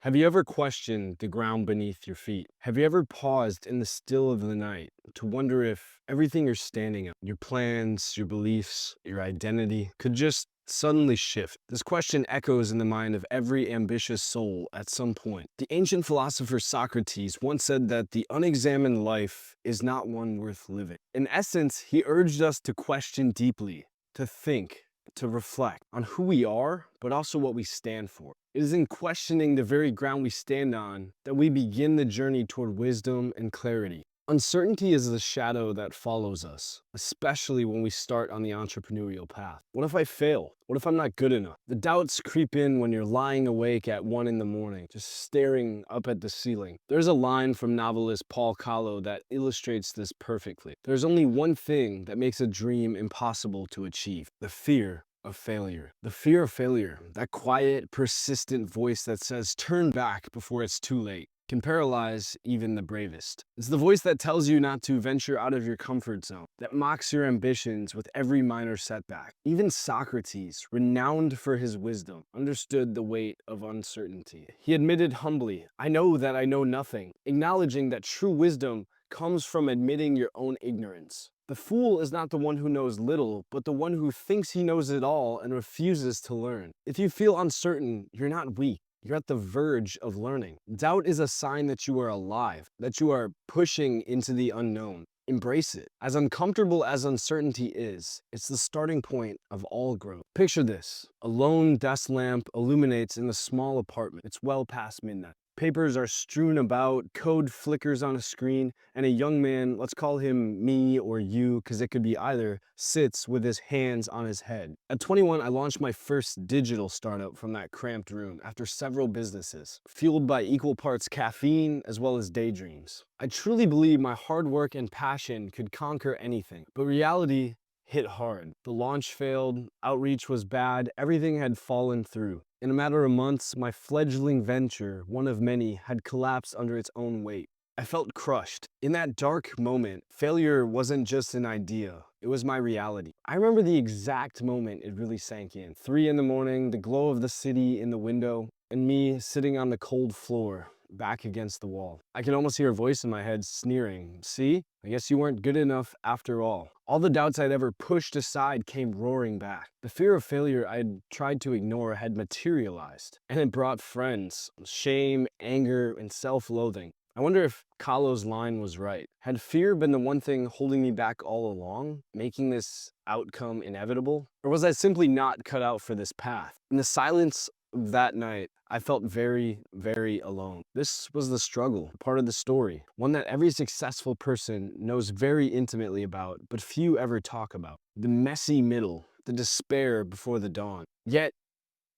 Have you ever questioned the ground beneath your feet? Have you ever paused in the still of the night to wonder if everything you're standing on, your plans, your beliefs, your identity, could just suddenly shift? This question echoes in the mind of every ambitious soul at some point. The ancient philosopher Socrates once said that the unexamined life is not one worth living. In essence, he urged us to question deeply, to think, to reflect on who we are, but also what we stand for. It is in questioning the very ground we stand on that we begin the journey toward wisdom and clarity. Uncertainty is the shadow that follows us, especially when we start on the entrepreneurial path. What if I fail? What if I'm not good enough? The doubts creep in when you're lying awake at 1 in the morning, just staring up at the ceiling. There's a line from novelist Paul Coelho that illustrates this perfectly. There's only one thing that makes a dream impossible to achieve: the fear of failure. The fear of failure, that quiet, persistent voice that says, turn back before it's too late, can paralyze even the bravest. It's the voice that tells you not to venture out of your comfort zone, that mocks your ambitions with every minor setback. Even Socrates, renowned for his wisdom, understood the weight of uncertainty. He admitted humbly, I know that I know nothing, acknowledging that true wisdom comes from admitting your own ignorance. The fool is not the one who knows little, but the one who thinks he knows it all and refuses to learn. If you feel uncertain, you're not weak. You're at the verge of learning. Doubt is a sign that you are alive, that you are pushing into the unknown. Embrace it. As uncomfortable as uncertainty is, it's the starting point of all growth. Picture this. A lone desk lamp illuminates in a small apartment. It's well past midnight. Papers are strewn about, code flickers on a screen, and a young man, let's call him me or you, because it could be either, sits with his hands on his head. At 21, I launched my first digital startup from that cramped room after several businesses, fueled by equal parts caffeine as well as daydreams. I truly believe my hard work and passion could conquer anything, but reality hit hard. The launch failed, outreach was bad, everything had fallen through. In a matter of months, my fledgling venture, one of many, had collapsed under its own weight. I felt crushed. In that dark moment, failure wasn't just an idea, it was my reality. I remember the exact moment it really sank in. 3 in the morning, the glow of the city in the window, and me sitting on the cold floor, back against the wall. I could almost hear a voice in my head sneering, see? I guess you weren't good enough after all. All the doubts I'd ever pushed aside came roaring back. The fear of failure I'd tried to ignore had materialized, and it brought friends, shame, anger, and self-loathing. I wonder if Kahlo's line was right. Had fear been the one thing holding me back all along, making this outcome inevitable? Or was I simply not cut out for this path? In the silence of that night, I felt very, very alone. This was the struggle, part of the story, one that every successful person knows very intimately about, but few ever talk about. The messy middle, the despair before the dawn. Yet,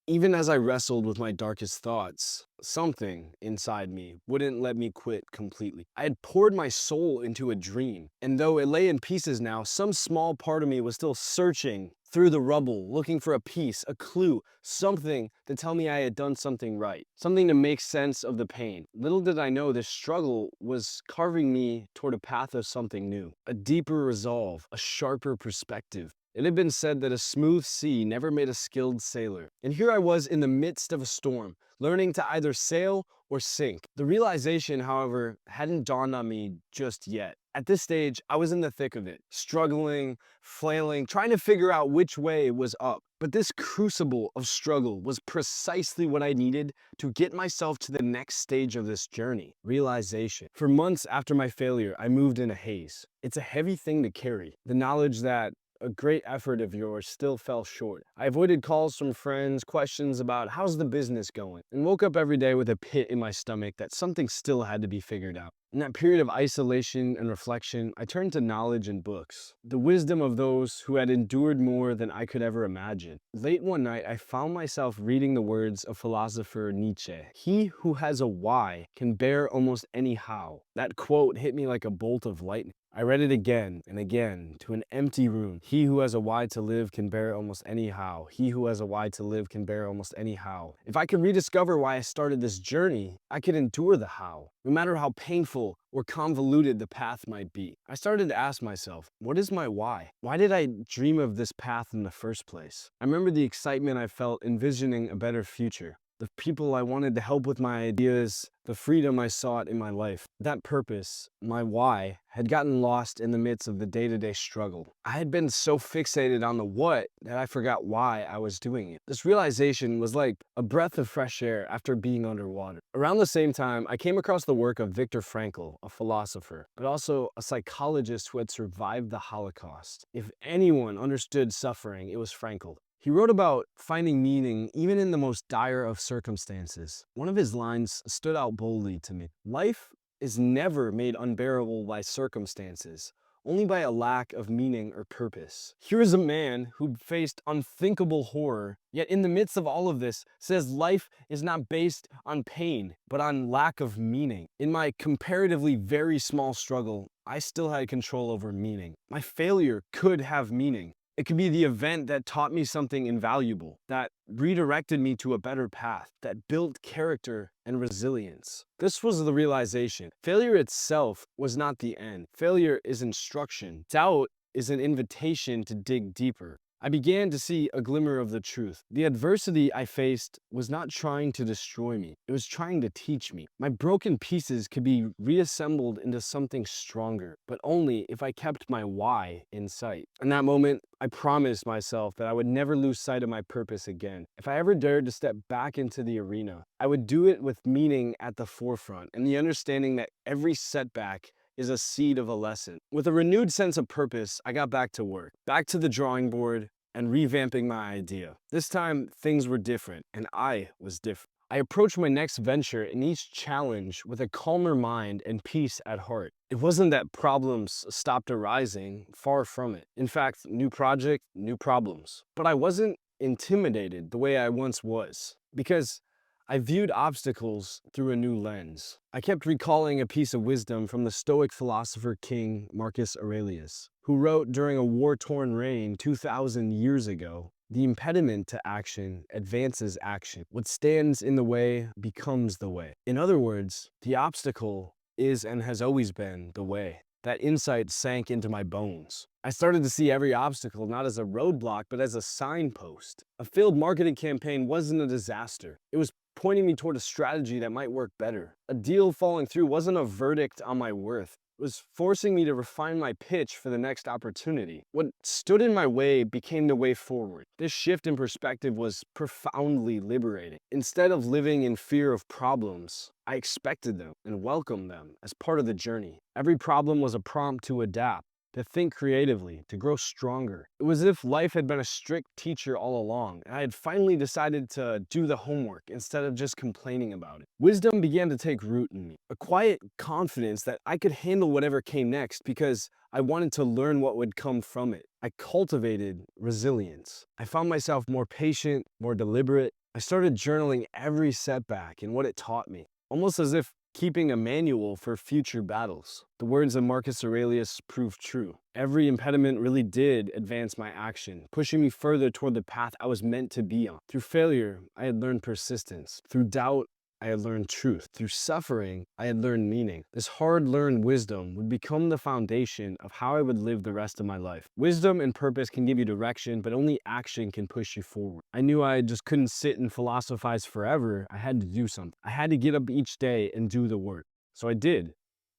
even as I wrestled with my darkest thoughts, something inside me wouldn't let me quit completely. I had poured my soul into a dream, and though it lay in pieces now, some small part of me was still searching through the rubble, looking for a piece, a clue, something to tell me I had done something right, something to make sense of the pain. Little did I know this struggle was carving me toward a path of something new, a deeper resolve, a sharper perspective. It had been said that a smooth sea never made a skilled sailor. And here I was in the midst of a storm, learning to either sail or sink. The realization, however, hadn't dawned on me just yet. At this stage, I was in the thick of it, struggling, flailing, trying to figure out which way was up. But this crucible of struggle was precisely what I needed to get myself to the next stage of this journey: realization. For months after my failure, I moved in a haze. It's a heavy thing to carry, the knowledge that a great effort of yours still fell short. I avoided calls from friends, questions about how's the business going, and woke up every day with a pit in my stomach that something still had to be figured out. In that period of isolation and reflection, I turned to knowledge and books, the wisdom of those who had endured more than I could ever imagine. Late one night, I found myself reading the words of philosopher Nietzsche. He who has a why can bear almost any how. That quote hit me like a bolt of lightning. I read it again and again to an empty room. He who has a why to live can bear almost any how. He who has a why to live can bear almost any how. If I could rediscover why I started this journey, I could endure the how, no matter how painful or convoluted the path might be. I started to ask myself, what is my why? Why did I dream of this path in the first place? I remember the excitement I felt envisioning a better future. the people I wanted to help with my ideas, the freedom I sought in my life. That purpose, my why, had gotten lost in the midst of the day-to-day struggle. I had been so fixated on the what that I forgot why I was doing it. This realization was like a breath of fresh air after being underwater. Around the same time, I came across the work of Viktor Frankl, a philosopher, but also a psychologist who had survived the Holocaust. If anyone understood suffering, it was Frankl. He wrote about finding meaning even in the most dire of circumstances. One of his lines stood out boldly to me. Life is never made unbearable by circumstances, only by a lack of meaning or purpose. Here is a man who faced unthinkable horror, yet in the midst of all of this, says life is not based on pain, but on lack of meaning. In my comparatively very small struggle, I still had control over meaning. My failure could have meaning. It could be the event that taught me something invaluable, that redirected me to a better path, that built character and resilience. This was the realization. Failure itself was not the end. Failure is instruction. Doubt is an invitation to dig deeper. I began to see a glimmer of the truth. The adversity I faced was not trying to destroy me. It was trying to teach me. My broken pieces could be reassembled into something stronger, but only if I kept my why in sight. In that moment, I promised myself that I would never lose sight of my purpose again. If I ever dared to step back into the arena, I would do it with meaning at the forefront and the understanding that every setback is a seed of a lesson. With a renewed sense of purpose, I got back to work, back to the drawing board, and revamping my idea. This time, things were different, and I was different. I approached my next venture and each challenge with a calmer mind and peace at heart. It wasn't that problems stopped arising, far from it. In fact, new project, new problems. But I wasn't intimidated the way I once was, because I viewed obstacles through a new lens. I kept recalling a piece of wisdom from the Stoic philosopher king Marcus Aurelius, who wrote during a war-torn reign 2,000 years ago, "The impediment to action advances action. What stands in the way becomes the way." In other words, the obstacle is and has always been the way. That insight sank into my bones. I started to see every obstacle not as a roadblock, but as a signpost. A failed marketing campaign wasn't a disaster. It was pointing me toward a strategy that might work better. A deal falling through wasn't a verdict on my worth. It was forcing me to refine my pitch for the next opportunity. What stood in my way became the way forward. This shift in perspective was profoundly liberating. Instead of living in fear of problems, I expected them and welcomed them as part of the journey. Every problem was a prompt to adapt, to think creatively, to grow stronger. It was as if life had been a strict teacher all along, and I had finally decided to do the homework instead of just complaining about it. Wisdom began to take root in me, a quiet confidence that I could handle whatever came next because I wanted to learn what would come from it. I cultivated resilience. I found myself more patient, more deliberate. I started journaling every setback and what it taught me, almost as if keeping a manual for future battles. The words of Marcus Aurelius proved true. Every impediment really did advance my action, pushing me further toward the path I was meant to be on. Through failure, I had learned persistence. Through doubt, I had learned truth. Through suffering, I had learned meaning. This hard-learned wisdom would become the foundation of how I would live the rest of my life. Wisdom and purpose can give you direction, but only action can push you forward. I knew I just couldn't sit and philosophize forever. I had to do something. I had to get up each day and do the work. So I did.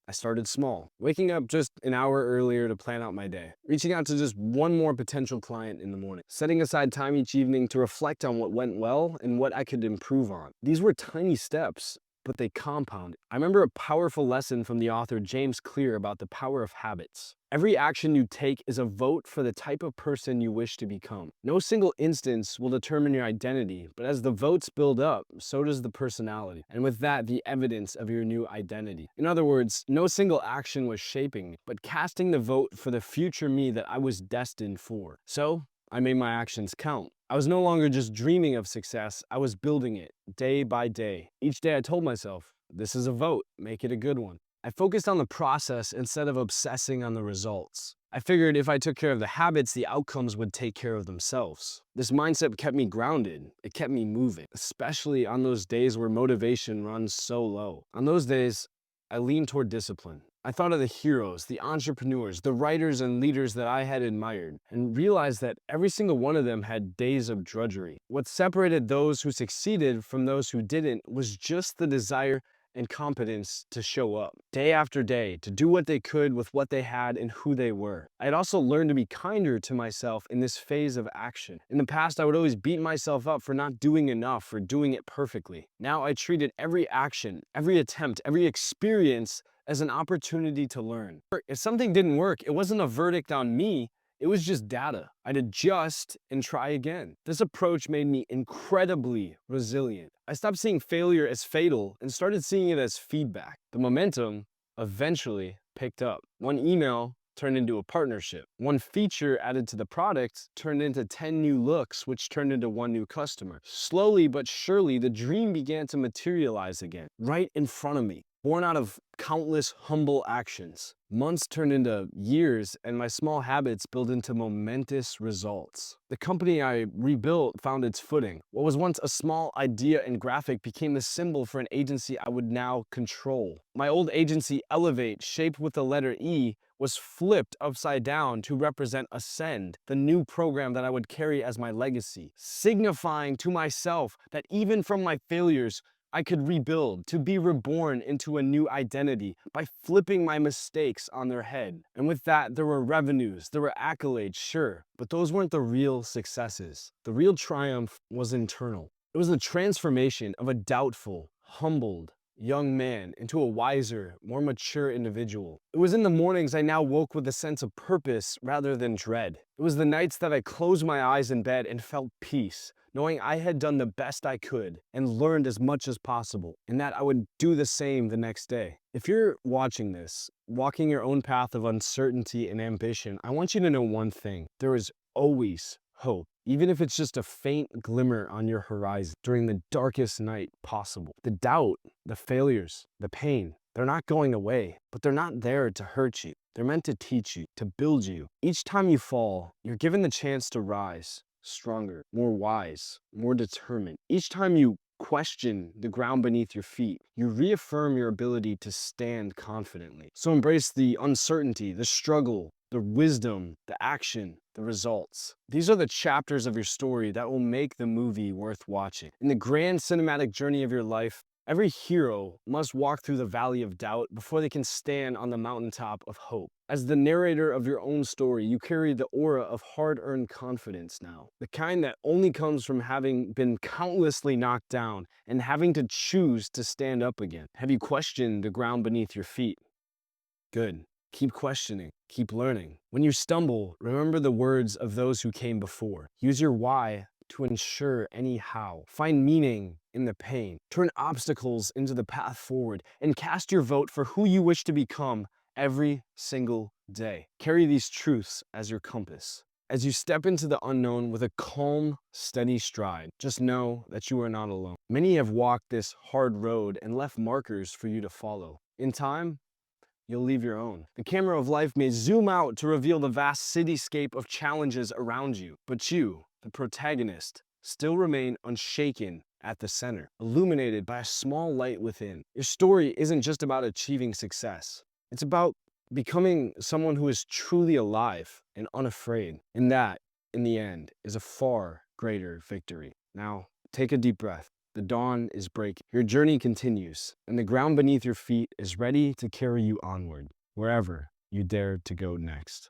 I started small, waking up just an hour earlier to plan out my day, reaching out to just one more potential client in the morning, setting aside time each evening to reflect on what went well and what I could improve on. These were tiny steps, but they compounded. I remember a powerful lesson from the author James Clear about the power of habits. Every action you take is a vote for the type of person you wish to become. No single instance will determine your identity, but as the votes build up, so does the personality. And with that, the evidence of your new identity. In other words, no single action was shaping me, but casting the vote for the future me that I was destined for. So, I made my actions count. I was no longer just dreaming of success, I was building it, day by day. Each day I told myself, this is a vote, make it a good one. I focused on the process instead of obsessing on the results. I figured if I took care of the habits, the outcomes would take care of themselves. This mindset kept me grounded. It kept me moving, especially on those days where motivation runs so low. On those days, I leaned toward discipline. I thought of the heroes, the entrepreneurs, the writers and leaders that I had admired, and realized that every single one of them had days of drudgery. What separated those who succeeded from those who didn't was just the desire and competence to show up day after day, to do what they could with what they had and who they were. I had also learned to be kinder to myself in this phase of action. In the past, I would always beat myself up for not doing enough or doing it perfectly. Now I treated every action, every attempt, every experience as an opportunity to learn. If something didn't work, it wasn't a verdict on me. It was just data. I'd adjust and try again. This approach made me incredibly resilient. I stopped seeing failure as fatal and started seeing it as feedback. The momentum eventually picked up. One email turned into a partnership. One feature added to the product turned into 10 new looks, which turned into one new customer. Slowly but surely, the dream began to materialize again, right in front of me, born out of countless humble actions. Months turned into years, and my small habits built into momentous results. The company I rebuilt found its footing. What was once a small idea and graphic became the symbol for an agency I would now control. My old agency, Elevate, shaped with the letter E, was flipped upside down to represent Ascend, the new program that I would carry as my legacy, signifying to myself that even from my failures, I could rebuild, to be reborn into a new identity by flipping my mistakes on their head. And with that, there were revenues, there were accolades, sure, but those weren't the real successes. The real triumph was internal. It was the transformation of a doubtful, humbled, young man into a wiser, more mature individual. It was in the mornings I now woke with a sense of purpose rather than dread. It was the nights that I closed my eyes in bed and felt peace, knowing I had done the best I could and learned as much as possible, and that I would do the same the next day. If you're watching this, walking your own path of uncertainty and ambition, I want you to know one thing. There is always hope, even if it's just a faint glimmer on your horizon during the darkest night possible. The doubt, the failures, the pain, they're not going away, but they're not there to hurt you. They're meant to teach you, to build you. Each time you fall, you're given the chance to rise stronger, more wise, more determined. Each time you question the ground beneath your feet, you reaffirm your ability to stand confidently. So embrace the uncertainty, the struggle, the wisdom, the action, the results. These are the chapters of your story that will make the movie worth watching. In the grand cinematic journey of your life, every hero must walk through the valley of doubt before they can stand on the mountaintop of hope. As the narrator of your own story, you carry the aura of hard-earned confidence now, the kind that only comes from having been countlessly knocked down and having to choose to stand up again. Have you questioned the ground beneath your feet? Good. Keep questioning, keep learning. When you stumble, remember the words of those who came before. Use your why to ensure any how. Find meaning in the pain. Turn obstacles into the path forward and cast your vote for who you wish to become every single day. Carry these truths as your compass. As you step into the unknown with a calm, steady stride, just know that you are not alone. Many have walked this hard road and left markers for you to follow. In time, you'll leave your own. The camera of life may zoom out to reveal the vast cityscape of challenges around you, but you, the protagonist, still remain unshaken at the center, illuminated by a small light within. Your story isn't just about achieving success. It's about becoming someone who is truly alive and unafraid. And that, in the end, is a far greater victory. Now, take a deep breath. The dawn is breaking. Your journey continues, and the ground beneath your feet is ready to carry you onward, wherever you dare to go next.